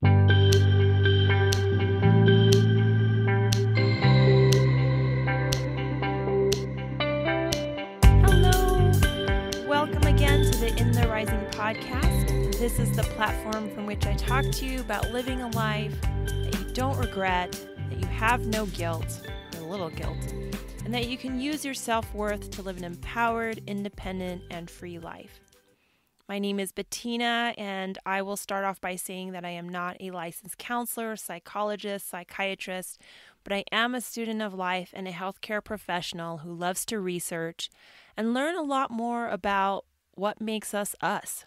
Welcome again to the In the Rising podcast. This is the platform from which I talk to you about living a life that you don't regret, that you have no guilt, or little guilt, and that you can use your self-worth to live an empowered, independent, and free life. My name is Bettina, and I will start off by saying that I am not a licensed counselor, psychologist, psychiatrist, but I am a student of life and a healthcare professional who loves to research and learn a lot more about what makes us us.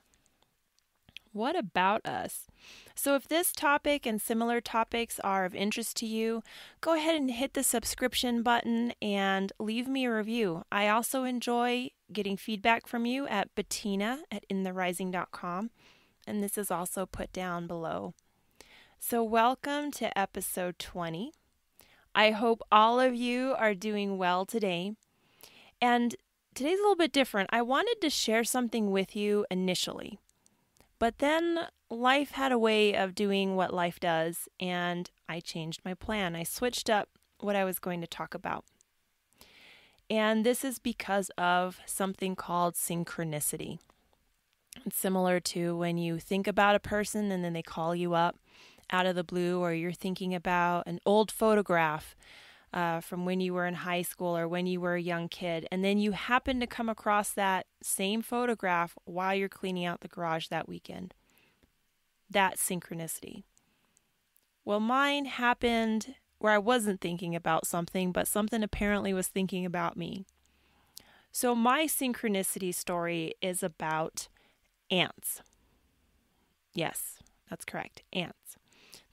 What about us? So if this topic and similar topics are of interest to you, go ahead and hit the subscription button and leave me a review. I also enjoy getting feedback from you at Bettina@intherising.com, and this is also put down below. So welcome to episode 20. I hope all of you are doing well today. And today's a little bit different. I wanted to share something with you initially, but then life had a way of doing what life does, and I changed my plan. I switched up what I was going to talk about. And this is because of something called synchronicity. It's similar to when you think about a person and then they call you up out of the blue, or you're thinking about an old photograph from when you were in high school or when you were a young kid, and then you happen to come across that same photograph while you're cleaning out the garage that weekend. That's synchronicity. Well, mine happened where I wasn't thinking about something, but something apparently was thinking about me. So my synchronicity story is about ants. Yes, that's correct, ants.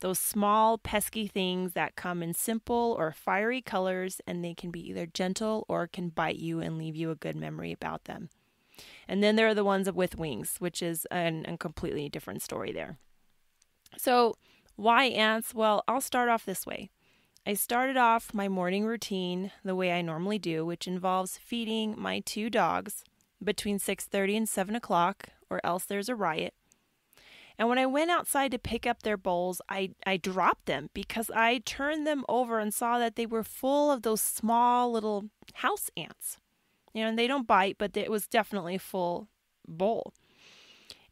Those small, pesky things that come in simple or fiery colors, and they can be either gentle or can bite you and leave you a good memory about them. And then there are the ones with wings, which is a completely different story there. So why ants? Well, I'll start off this way. I started off my morning routine the way I normally do, which involves feeding my two dogs between 6:30 and 7 o'clock, or else there's a riot. And when I went outside to pick up their bowls, I dropped them because I turned them over and saw that they were full of those small little house ants. And they don't bite, but it was definitely a full bowl.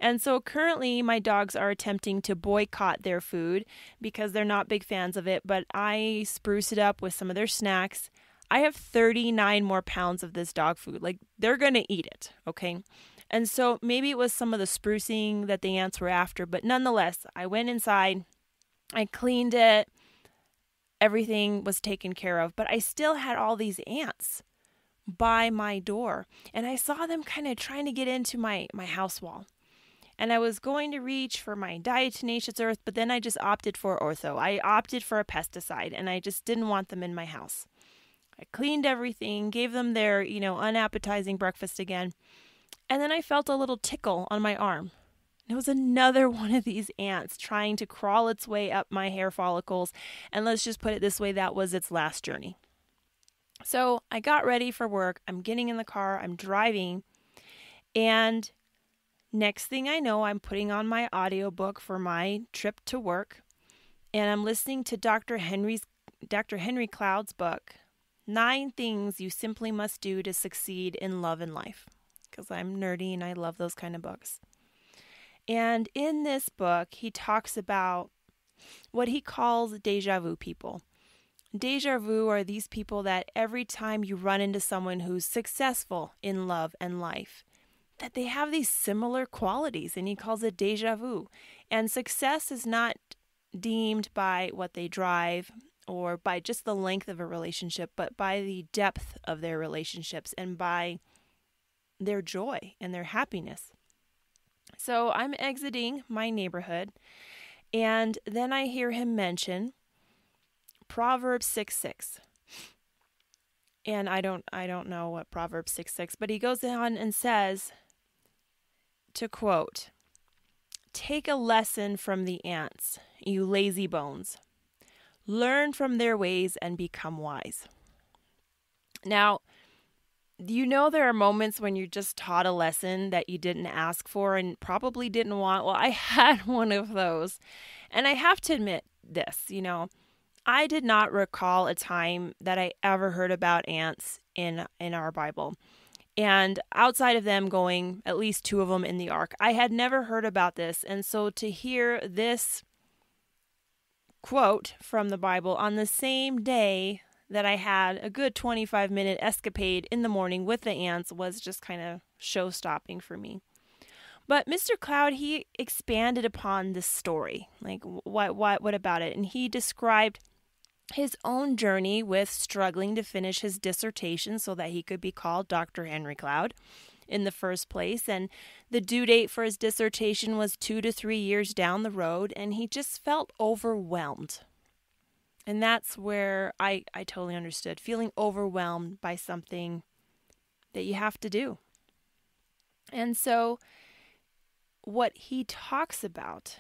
And so currently my dogs are attempting to boycott their food because they're not big fans of it, but I spruce it up with some of their snacks. I have 39 more pounds of this dog food. Like, they're going to eat it, okay? And so maybe it was some of the sprucing that the ants were after, but nonetheless, I went inside, I cleaned it, everything was taken care of, but I still had all these ants by my door, and I saw them kind of trying to get into my house wall. And I was going to reach for my diatomaceous earth, but then I just opted for ortho. I opted for a pesticide, and I just didn't want them in my house. I cleaned everything, gave them their, unappetizing breakfast again. And then I felt a little tickle on my arm. It was another one of these ants trying to crawl its way up my hair follicles. And let's just put it this way, that was its last journey. So I got ready for work. I'm getting in the car. I'm driving. And next thing I know, I'm putting on my audiobook for my trip to work. And I'm listening to Dr. Henry Cloud's book, 9 Things You Simply Must Do to Succeed in Love and Life. Because I'm nerdy and I love those kind of books. And in this book, he talks about what he calls deja vu people. Deja vu are these people that every time you run into someone who's successful in love and life, that they have these similar qualities, and he calls it deja vu. And success is not deemed by what they drive or by just the length of a relationship, but by the depth of their relationships and by their joy and their happiness. So I'm exiting my neighborhood, and then I hear him mention Proverbs 6:6. And I don't know what Proverbs 6:6, but he goes on and says, to quote, "Take a lesson from the ants, you lazy bones. Learn from their ways and become wise." Now, there are moments when you're just taught a lesson that you didn't ask for and probably didn't want. Well, I had one of those. And I have to admit this, I did not recall a time that I ever heard about ants in our Bible. And outside of them going, at least 2 of them in the ark, I had never heard about this. And so to hear this quote from the Bible on the same day that I had a good 25-minute escapade in the morning with the ants was just kind of show-stopping for me. But Mr. Cloud, he expanded upon this story. Like, what about it? And he described his own journey with struggling to finish his dissertation so that he could be called Dr. Henry Cloud in the first place. And the due date for his dissertation was 2 to 3 years down the road, and he just felt overwhelmed. And that's where I totally understood, feeling overwhelmed by something that you have to do. And so what he talks about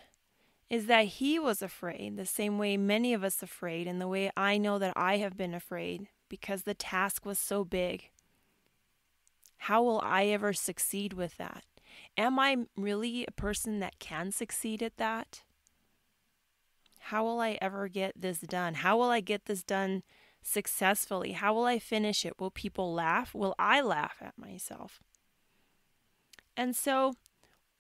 is that he was afraid, the same way many of us afraid, and the way I know that I have been afraid, because the task was so big. How will I ever succeed with that? Am I really a person that can succeed at that? How will I ever get this done? How will I get this done successfully? How will I finish it? Will people laugh? Will I laugh at myself? And so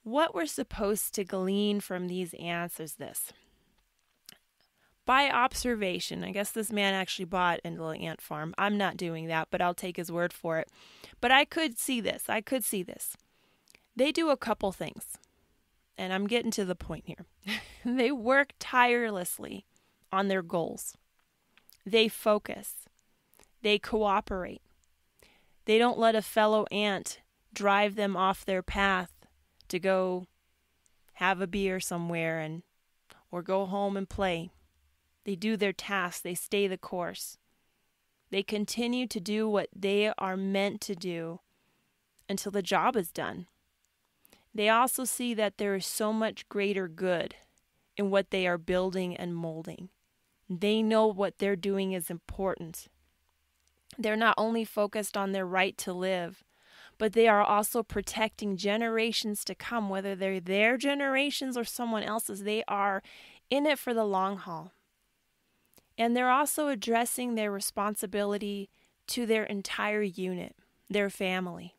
what we're supposed to glean from these ants is this. By observation, I guess this man actually bought a little ant farm. I'm not doing that, but I'll take his word for it. But I could see this. They do a couple things, and I'm getting to the point here. They work tirelessly on their goals. They focus. They cooperate. They don't let a fellow ant drive them off their path to go have a beer somewhere or go home and play. They do their tasks. They stay the course. They continue to do what they are meant to do until the job is done. They also see that there is so much greater good in what they are building and molding. They know what they're doing is important. They're not only focused on their right to live, but they are also protecting generations to come, whether they're their generations or someone else's. They are in it for the long haul. And they're also addressing their responsibility to their entire unit, their family.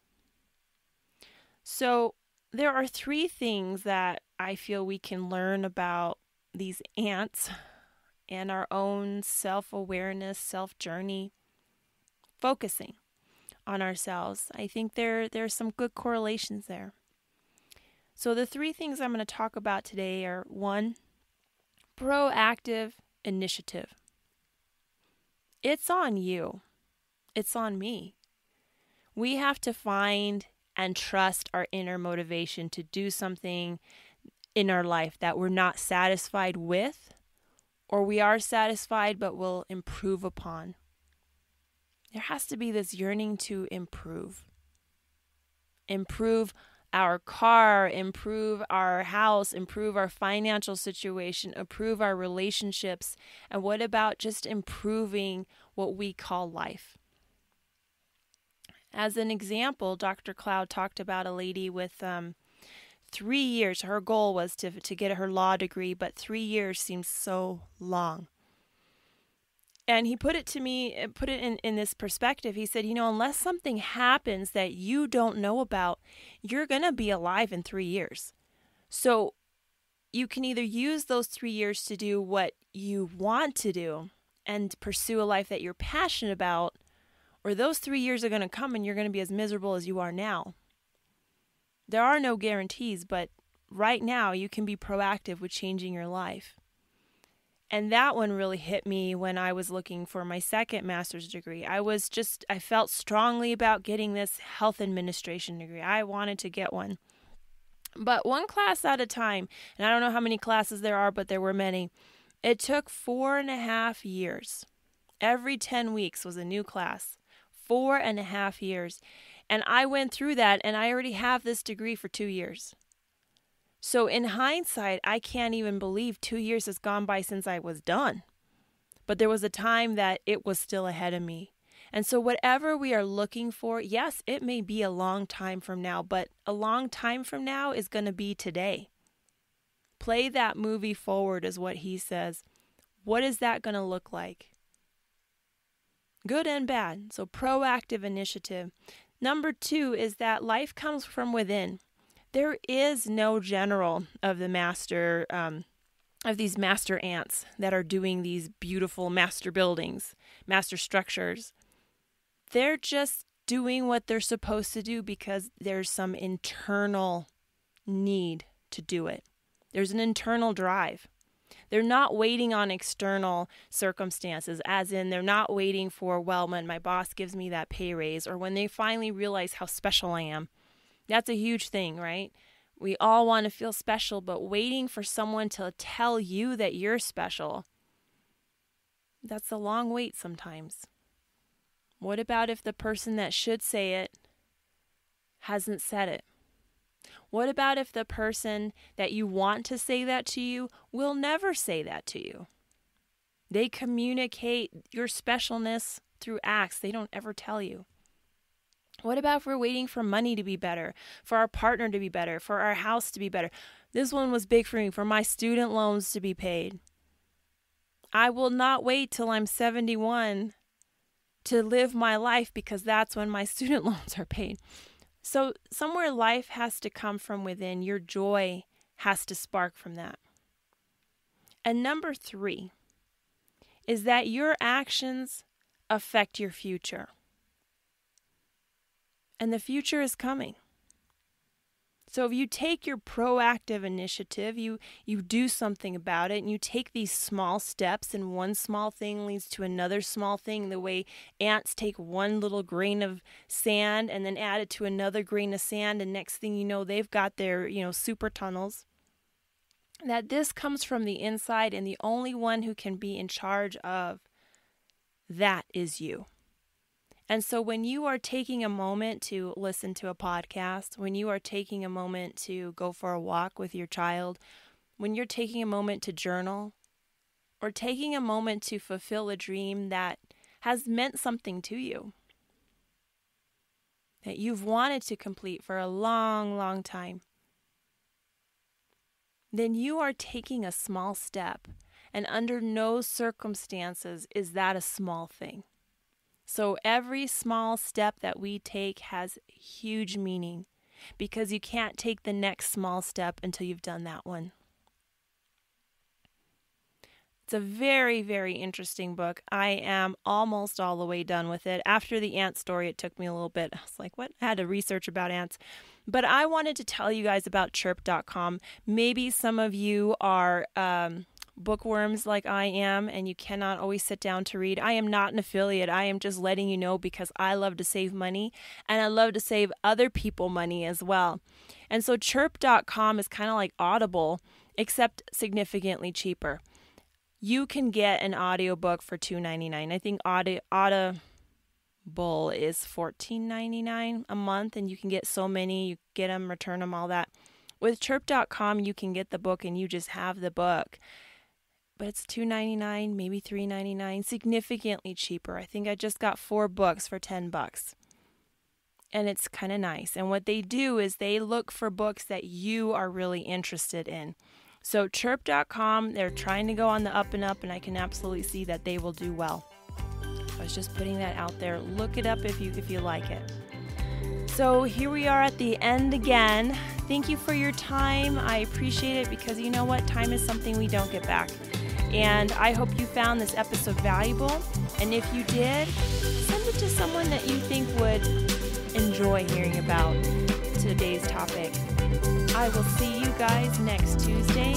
So there are 3 things that I feel we can learn about these ants and our own self-awareness, self-journey, focusing on ourselves. I think there's some good correlations there. So the 3 things I'm going to talk about today are 1, proactive initiative. It's on you. It's on me. We have to find and trust our inner motivation to do something in our life that we're not satisfied with, or we are satisfied but will improve upon. There has to be this yearning to improve. Improve our car, improve our house, improve our financial situation, improve our relationships. And what about just improving what we call life? As an example, Dr. Cloud talked about a lady with 3 years. Her goal was to get her law degree, but 3 years seems so long. And he put it in this perspective. He said, unless something happens that you don't know about, you're going to be alive in 3 years. So you can either use those 3 years to do what you want to do and pursue a life that you're passionate about, or those 3 years are going to come and you're going to be as miserable as you are now. There are no guarantees, but right now you can be proactive with changing your life. And that one really hit me when I was looking for my second master's degree. I felt strongly about getting this health administration degree. I wanted to get one. But one class at a time, and I don't know how many classes there are, but there were many. It took 4.5 years. Every 10 weeks was a new class. 4.5 years. And I went through that, and I already have this degree for 2 years. So in hindsight, I can't even believe 2 years has gone by since I was done. But there was a time that it was still ahead of me. And so whatever we are looking for, yes, it may be a long time from now, but a long time from now is going to be today. Play that movie forward is what he says. What is that going to look like? Good and bad. So proactive initiative. Number 2 is that life comes from within. There is no general of the master, of these master ants that are doing these beautiful master buildings, master structures. They're just doing what they're supposed to do because there's some internal need to do it. There's an internal drive. They're not waiting on external circumstances, as in they're not waiting for, well, when my boss gives me that pay raise or when they finally realize how special I am. That's a huge thing, right? We all want to feel special, but waiting for someone to tell you that you're special, that's a long wait sometimes. What about if the person that should say it hasn't said it? What about if the person that you want to say that to you will never say that to you? They communicate your specialness through acts. They don't ever tell you. What about if we're waiting for money to be better, for our partner to be better, for our house to be better? This one was big for me, for my student loans to be paid. I will not wait till I'm 71 to live my life because that's when my student loans are paid. So somewhere life has to come from within. Your joy has to spark from that. And number 3 is that your actions affect your future. And the future is coming. So if you take your proactive initiative, you do something about it, and you take these small steps, and one small thing leads to another small thing, the way ants take one little grain of sand and then add it to another grain of sand, and next thing you know, they've got their, super tunnels. That this comes from the inside, and the only one who can be in charge of that is you. And so when you are taking a moment to listen to a podcast, when you are taking a moment to go for a walk with your child, when you're taking a moment to journal, or taking a moment to fulfill a dream that has meant something to you, that you've wanted to complete for a long, long time, then you are taking a small step, and under no circumstances is that a small thing. So every small step that we take has huge meaning, because you can't take the next small step until you've done that one. It's a very, very interesting book. I am almost all the way done with it. After the ant story, it took me a little bit. I was like, what? I had to research about ants. But I wanted to tell you guys about chirp.com. Maybe some of you are bookworms like I am, and you cannot always sit down to read. I am not an affiliate. I am just letting you know because I love to save money, and I love to save other people money as well. And so chirp.com is kind of like Audible, except significantly cheaper. You can get an audiobook for $2.99. I think Audible is $14.99 a month, and you can get so many. You get them, return them, all that. With chirp.com, you can get the book, and you just have the book. But it's $2.99, maybe $3.99, significantly cheaper. I think I just got 4 books for $10. And it's kind of nice. And what they do is they look for books that you are really interested in. So chirp.com, they're trying to go on the up and up, and I can absolutely see that they will do well. I was just putting that out there. Look it up if you like it. So here we are at the end again. Thank you for your time. I appreciate it, because you know what? Time is something we don't get back. And I hope you found this episode valuable. And if you did, send it to someone that you think would enjoy hearing about today's topic. I will see you guys next Tuesday.